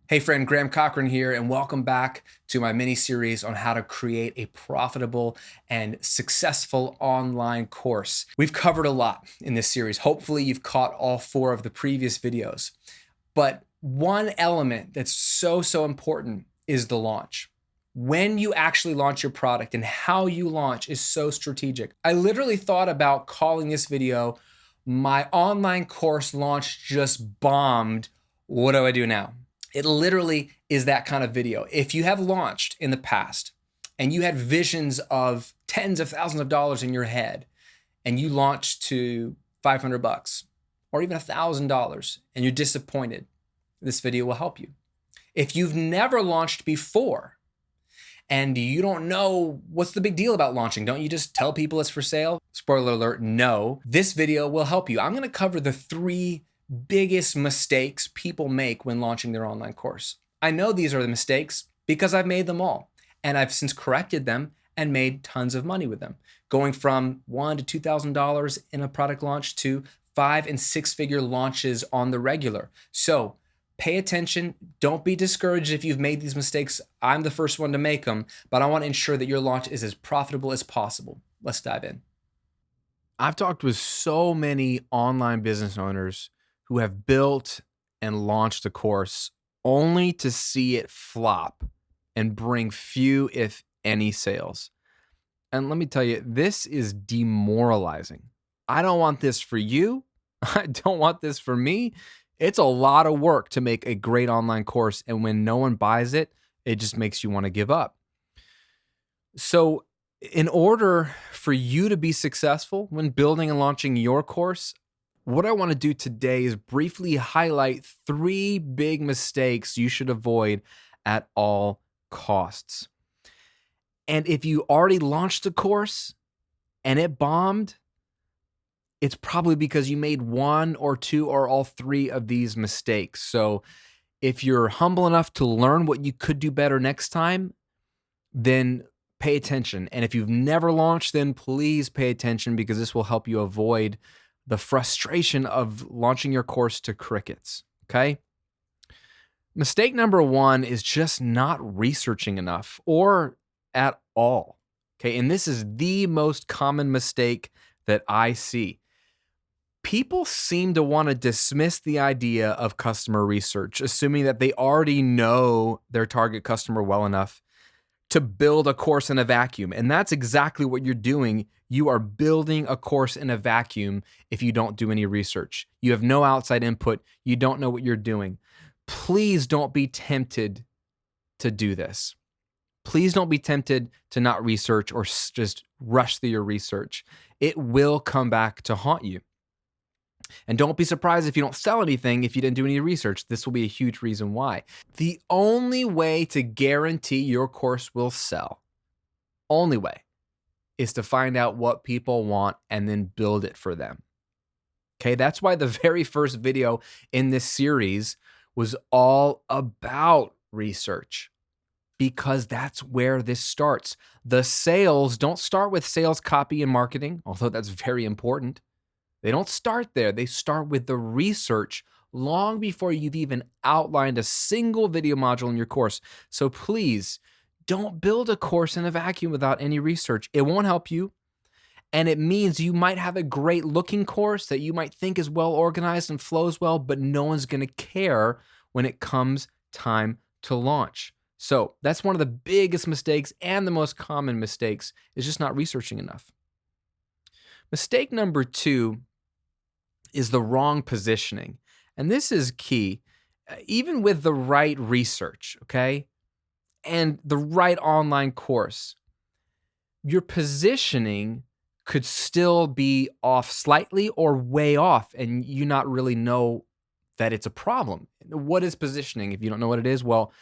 Hey friend, Graham Cochrane here, and welcome back to my mini series on how to create a profitable and successful online course. We've covered a lot in this series. Hopefully you've caught all 4 of the previous videos. But one element that's so important is the launch. When you actually launch your product and how you launch is so strategic. I literally thought about calling this video, "My online course launch just bombed. What do I do now?" It literally is that kind of video. If you have launched in the past and you had visions of tens of thousands of dollars in your head and you launched to 500 bucks or even $1,000 and you're disappointed, this video will help you. If you've never launched before and you don't know what's the big deal about launching, don't you just tell people it's for sale? Spoiler alert, no. This video will help you. I'm going to cover the 3 biggest mistakes people make when launching their online course. I know these are the mistakes because I've made them all, and I've since corrected them and made tons of money with them, going from $1,000 to $2,000 in a product launch to 5- and 6-figure launches on the regular. So pay attention. Don't be discouraged if you've made these mistakes. I'm the first one to make them, but I want to ensure that your launch is as profitable as possible. Let's dive in. I've talked with so many online business owners who have built and launched a course only to see it flop and bring few, if any, sales. And let me tell you, this is demoralizing. I don't want this for you. I don't want this for me. It's a lot of work to make a great online course, and when no one buys it, it just makes you want to give up. So in order for you to be successful when building and launching your course, what I want to do today is briefly highlight 3 big mistakes you should avoid at all costs. And if you already launched a course and it bombed, it's probably because you made 1 or 2 or all 3 of these mistakes. So if you're humble enough to learn what you could do better next time, then pay attention. And if you've never launched, then please pay attention, because this will help you avoid the frustration of launching your course to crickets, okay? Mistake number 1 is just not researching enough or at all, okay? And this is the most common mistake that I see. People seem to want to dismiss the idea of customer research, assuming that they already know their target customer well enough to build a course in a vacuum. And that's exactly what you're doing. You are building a course in a vacuum if you don't do any research. You have no outside input. You don't know what you're doing. Please don't be tempted to do this. Please don't be tempted to not research or just rush through your research. It will come back to haunt you. And don't be surprised if you don't sell anything if you didn't do any research. This will be a huge reason why. The only way to guarantee your course will sell, only way, is to find out what people want and then build it for them. Okay, that's why the very first video in this series was all about research, because that's where this starts. The sales don't start with sales copy and marketing, although that's very important. They don't start there. They start with the research long before you've even outlined a single video module in your course. So please don't build a course in a vacuum without any research. It won't help you. And it means you might have a great looking course that you might think is well organized and flows well, but no one's going to care when it comes time to launch. So that's one of the biggest mistakes, and the most common mistakes is just not researching enough. Mistake number 2 is the wrong positioning. And this is key. Even with the right research, okay, and the right online course, your positioning could still be off slightly or way off, and you not really know that it's a problem. What is positioning? If you don't know what it is, well,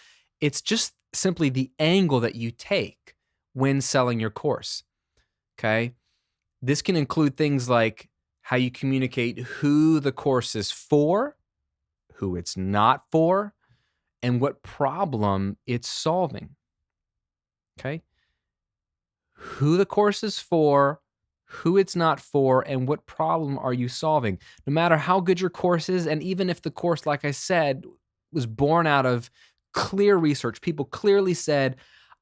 it's just simply the angle that you take when selling your course, okay? This can include things like how you communicate who the course is for, who it's not for, and what problem it's solving. Okay? Who the course is for, who it's not for, and what problem are you solving. No matter how good your course is, and even if the course, like I said, was born out of clear research. People clearly said,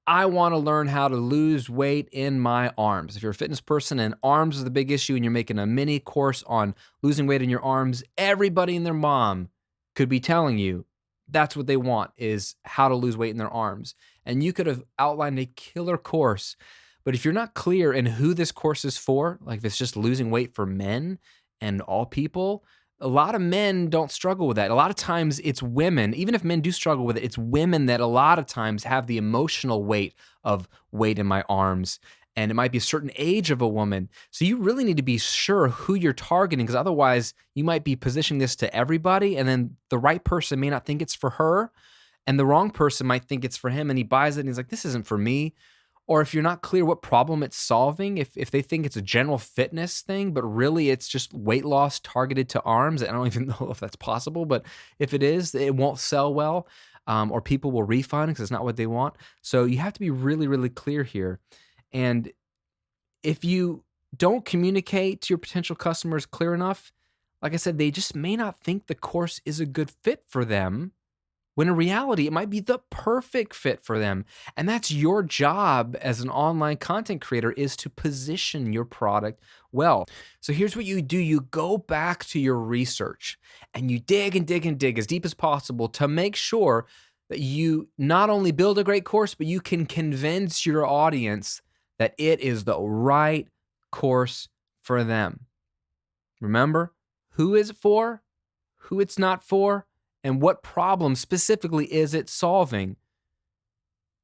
I want to learn how to lose weight in my arms. If you're a fitness person and arms is the big issue and you're making a mini course on losing weight in your arms, everybody and their mom could be telling you that's what they want, is how to lose weight in their arms. And you could have outlined a killer course. But if you're not clear in who this course is for, like if it's just losing weight for men and all people, a lot of men don't struggle with that. A lot of times it's women, even if men do struggle with it, it's women that a lot of times have the emotional weight of weight in my arms. And it might be a certain age of a woman. So you really need to be sure who you're targeting, because otherwise you might be positioning this to everybody, and then the right person may not think it's for her, and the wrong person might think it's for him, and he buys it and he's like, this isn't for me. Or if you're not clear what problem it's solving, if they think it's a general fitness thing, but really it's just weight loss targeted to arms, I don't even know if that's possible, but if it is, it won't sell well, or people will refund because it's not what they want. So you have to be really, really clear here. And if you don't communicate to your potential customers clear enough, like I said, they just may not think the course is a good fit for them, when in reality, it might be the perfect fit for them. And that's your job as an online content creator, is to position your product well. So here's what you do. You go back to your research and you dig and dig and dig as deep as possible to make sure that you not only build a great course, but you can convince your audience that it is the right course for them. Remember, who is it for, who it's not for, and what problem specifically is it solving.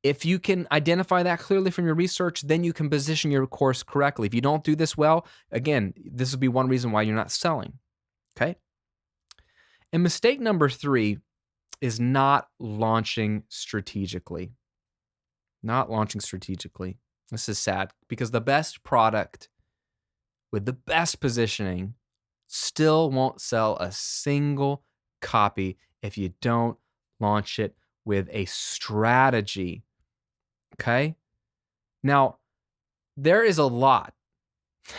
If you can identify that clearly from your research, then you can position your course correctly. If you don't do this well, again, this would be one reason why you're not selling, okay? And mistake number 3 is not launching strategically. Not launching strategically. This is sad, because the best product with the best positioning still won't sell a single copy if you don't launch it with a strategy, okay? Now, there is a lot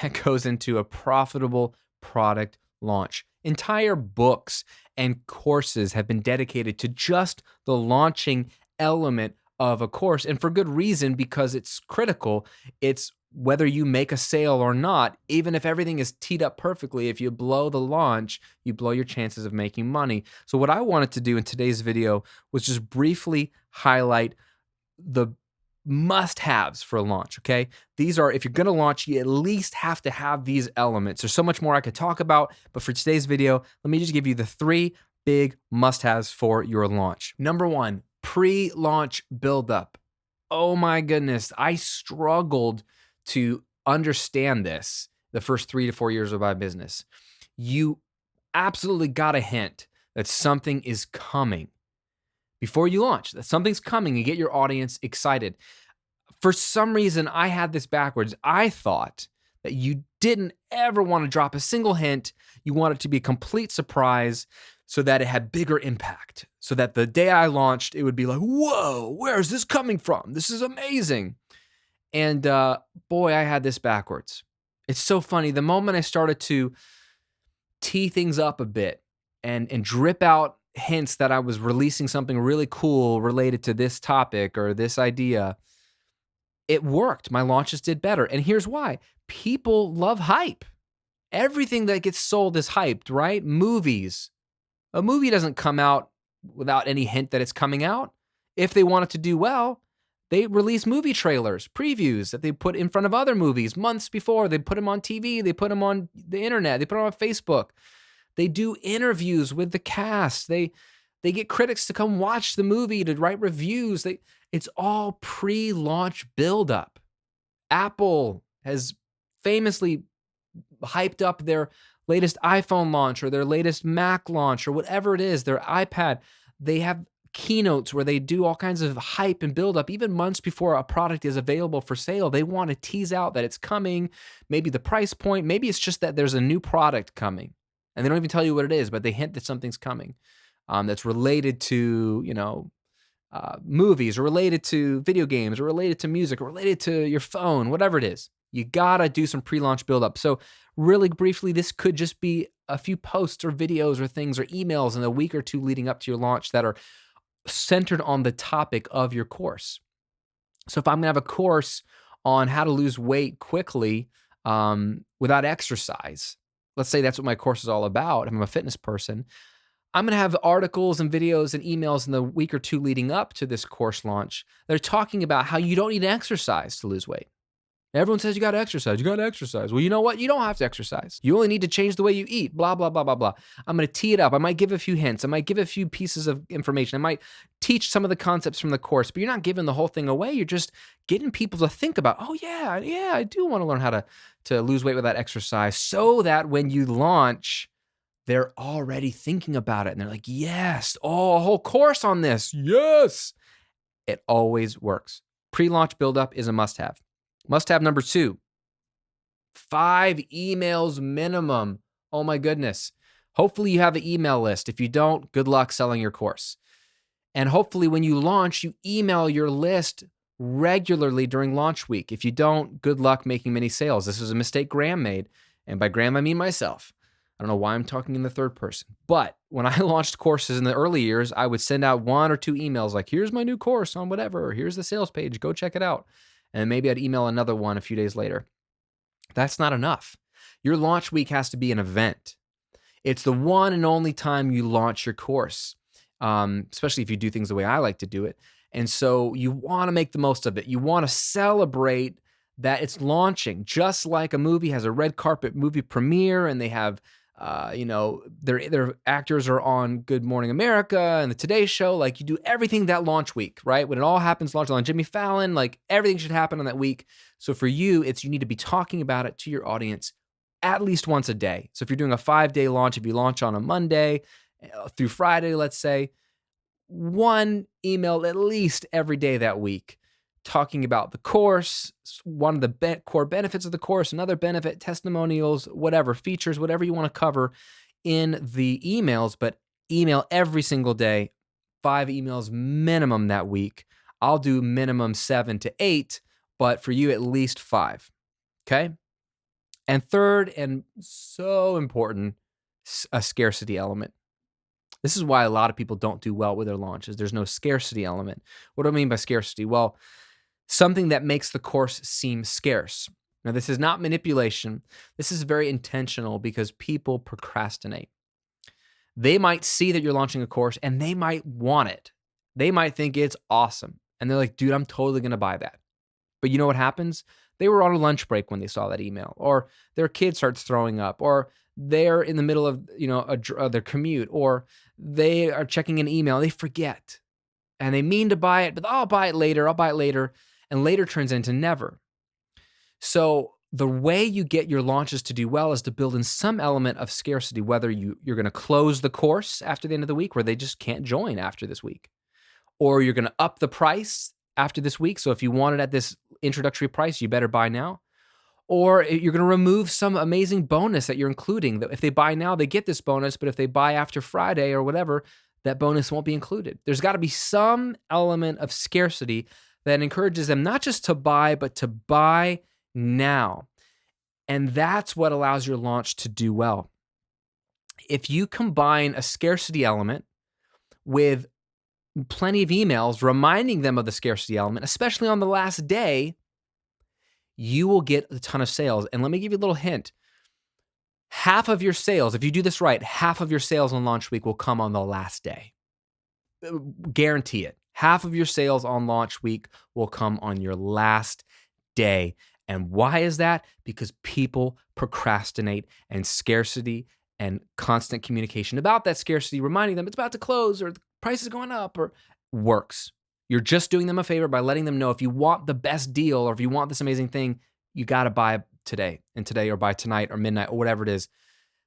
that goes into a profitable product launch. Entire books and courses have been dedicated to just the launching element of a course, and for good reason, because it's critical. It's whether you make a sale or not, even if everything is teed up perfectly, if you blow the launch, you blow your chances of making money. So what I wanted to do in today's video was just briefly highlight the must-haves for a launch, okay? These are, if you're gonna launch, you at least have to have these elements. There's so much more I could talk about, but for today's video, let me just give you the 3 big must-haves for your launch. Number 1, pre-launch buildup. Oh my goodness, I struggled to understand this the first 3 to 4 years of my business. You absolutely got a hint that something is coming before you launch, that something's coming, and get your audience excited. For some reason, I had this backwards. I thought that you didn't ever want to drop a single hint. You want it to be a complete surprise so that it had bigger impact, so that the day I launched, it would be like, whoa, where is this coming from? This is amazing. And boy, I had this backwards. It's so funny. The moment I started to tee things up a bit and drip out hints that I was releasing something really cool related to this topic or this idea, it worked. My launches did better. And here's why. People love hype. Everything that gets sold is hyped, right? Movies. A movie doesn't come out without any hint that it's coming out. If they want it to do well, they release movie trailers, previews that they put in front of other movies months before. They put them on TV. They put them on the internet. They put them on Facebook. They do interviews with the cast. They get critics to come watch the movie, to write reviews. It's all pre-launch buildup. Apple has famously hyped up their latest iPhone launch or their latest Mac launch or whatever it is, their iPad. They have keynotes where they do all kinds of hype and build up even months before a product is available for sale. They want to tease out that it's coming, maybe the price point, maybe it's just that there's a new product coming and they don't even tell you what it is, but they hint that something's coming that's related to, movies or related to video games or related to music or related to your phone, whatever it is. You gotta do some pre-launch buildup. So really briefly, this could just be a few posts or videos or things or emails in a week or 2 leading up to your launch that are centered on the topic of your course. So if I'm going to have a course on how to lose weight quickly without exercise, let's say that's what my course is all about. I'm a fitness person. I'm going to have articles and videos and emails in the week or two leading up to this course launch that are talking about how you don't need to exercise to lose weight. Everyone says you got to exercise. You got to exercise. Well, you know what? You don't have to exercise. You only need to change the way you eat, blah, blah, blah, blah, blah. I'm going to tee it up. I might give a few hints. I might give a few pieces of information. I might teach some of the concepts from the course, but you're not giving the whole thing away. You're just getting people to think about, oh, yeah, I do want to learn how to lose weight without exercise, so that when you launch, they're already thinking about it. And they're like, yes, oh, a whole course on this. Yes. It always works. Pre-launch buildup is a must-have. Must-have number 2, 5 emails minimum. Oh my goodness. Hopefully you have an email list. If you don't, good luck selling your course. And hopefully when you launch, you email your list regularly during launch week. If you don't, good luck making many sales. This is a mistake Graham made. And by Graham, I mean myself. I don't know why I'm talking in the third person. But when I launched courses in the early years, I would send out 1 or 2 emails like, here's my new course on whatever, or here's the sales page, go check it out. And maybe I'd email another one a few days later. That's not enough. Your launch week has to be an event. It's the one and only time you launch your course, especially if you do things the way I like to do it. And so you want to make the most of it. You want to celebrate that it's launching, just like a movie has a red carpet movie premiere and they have their actors are on Good Morning America and the Today Show. Like, you do everything that launch week, right? When it all happens, launch on Jimmy Fallon, like everything should happen on that week. So for you, you need to be talking about it to your audience at least once a day. So if you're doing a 5-day launch, if you launch on a Monday through Friday, let's say, 1 email at least every day that week, talking about the course, one of the core benefits of the course, another benefit, testimonials, whatever, features, whatever you want to cover in the emails, but email every single day, 5 emails minimum that week. I'll do minimum 7 to 8, but for you, at least 5, okay? And third, and so important, a scarcity element. This is why a lot of people don't do well with their launches. There's no scarcity element. What do I mean by scarcity? Well, something that makes the course seem scarce. Now, this is not manipulation. This is very intentional because people procrastinate. They might see that you're launching a course and they might want it. They might think it's awesome. And they're like, dude, I'm totally going to buy that. But you know what happens? They were on a lunch break when they saw that email, or their kid starts throwing up, or they're in the middle of their commute, or they are checking an email. They forget. And they mean to buy it, but I'll buy it later. And later turns into never. So the way you get your launches to do well is to build in some element of scarcity, whether you're going to close the course after the end of the week where they just can't join after this week, or you're going to up the price after this week. So if you want it at this introductory price, you better buy now. Or you're going to remove some amazing bonus that you're including. That if they buy now, they get this bonus, but if they buy after Friday or whatever, that bonus won't be included. There's got to be some element of scarcity that encourages them not just to buy, but to buy now. And that's what allows your launch to do well. If you combine a scarcity element with plenty of emails reminding them of the scarcity element, especially on the last day, you will get a ton of sales. And let me give you a little hint. Half of your sales, if you do this right, half of your sales on launch week will come on the last day. Guarantee it. Half of your sales on launch week will come on your last day. And why is that? Because people procrastinate, and scarcity and constant communication about that scarcity, reminding them it's about to close or the price is going up, or works. You're just doing them a favor by letting them know if you want the best deal or if you want this amazing thing, you got to buy today or by tonight or midnight or whatever it is.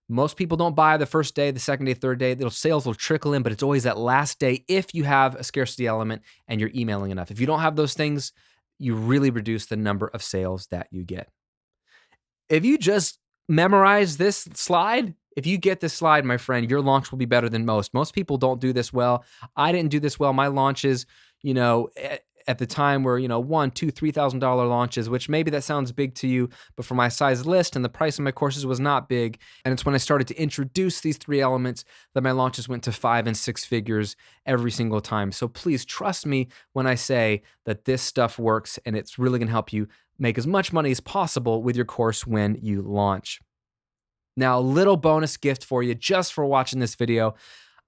Most people don't buy the first day, the second day, third day. Those sales will trickle in, but it's always that last day if you have a scarcity element and you're emailing enough. If you don't have those things, you really reduce the number of sales that you get. If you just memorize this slide, if you get this slide, my friend, your launch will be better than most. Most people don't do this well. I didn't do this well. My launches, at the time were, $1,000, $2,000, $3,000 launches, which maybe that sounds big to you, but for my size list and the price of my courses was not big. And it's when I started to introduce these 3 elements that my launches went to 5 and 6 figures every single time. So please trust me when I say that this stuff works, and it's really going to help you make as much money as possible with your course when you launch. Now, a little bonus gift for you just for watching this video.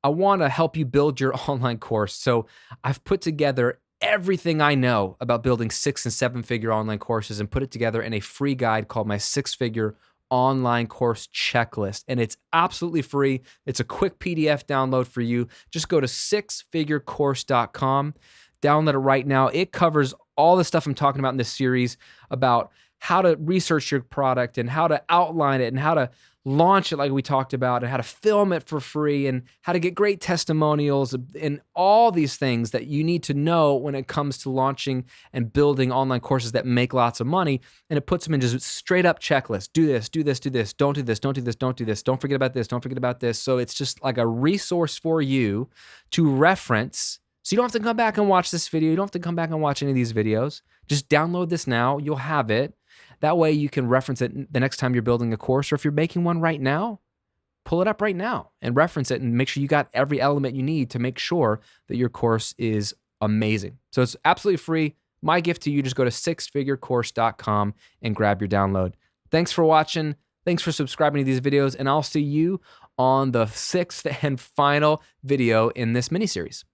I want to help you build your online course. So I've put together everything I know about building 6 and 7 figure online courses and put it together in a free guide called my 6-figure online course checklist. And it's absolutely free. It's a quick PDF download for you. Just go to 6figurecourse.com, download it right now. It covers all the stuff I'm talking about in this series about how to research your product and how to outline it and how to launch it like we talked about, and how to film it for free, and how to get great testimonials, and all these things that you need to know when it comes to launching and building online courses that make lots of money. And it puts them in just straight up checklists. Do this, do this, do this. Don't do this, don't do this, don't do this. Don't forget about this, don't forget about this. So it's just like a resource for you to reference. So you don't have to come back and watch this video. You don't have to come back and watch any of these videos. Just download this now. You'll have it. That way you can reference it the next time you're building a course, or if you're making one right now, pull it up right now and reference it and make sure you got every element you need to make sure that your course is amazing. So it's absolutely free. My gift to you, just go to 6figurecourse.com and grab your download. Thanks for watching. Thanks for subscribing to these videos, and I'll see you on the 6th and final video in this mini-series.